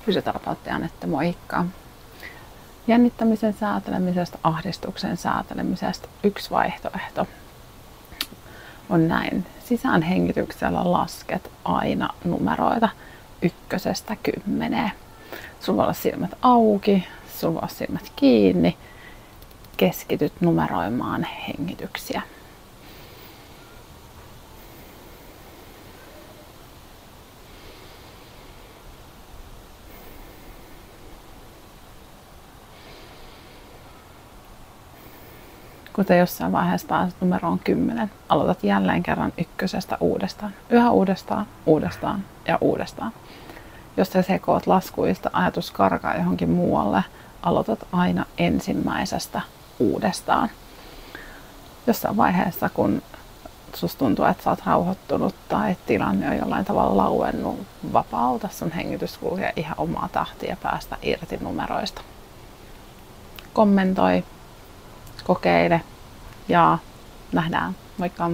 Fysioterapeutti Anette, moikka! Jännittämisen säätelemisestä, ahdistuksen säätelemisestä yksi vaihtoehto on näin. Sisäänhengityksellä lasket aina numeroita 1–10. Sulla voi olla silmät auki, sulla voi olla silmät kiinni. Keskityt numeroimaan hengityksiä. Kuten jossain vaiheessa pääset numeroon 10, aloitat jälleen kerran 1 uudestaan. Yhä uudestaan, uudestaan ja uudestaan. Jos sä sekoat laskuista, ajatus karkaa johonkin muualle, aloitat aina ensimmäisestä uudestaan. Jossain vaiheessa, kun susta tuntuu, että sä oot rauhoittunut tai tilanne on jollain tavalla lauennut, vapauta sun hengitys kulkee ihan omaa tahtia ja päästä irti numeroista. Kommentoi, kokeile ja nähdään. Moikka!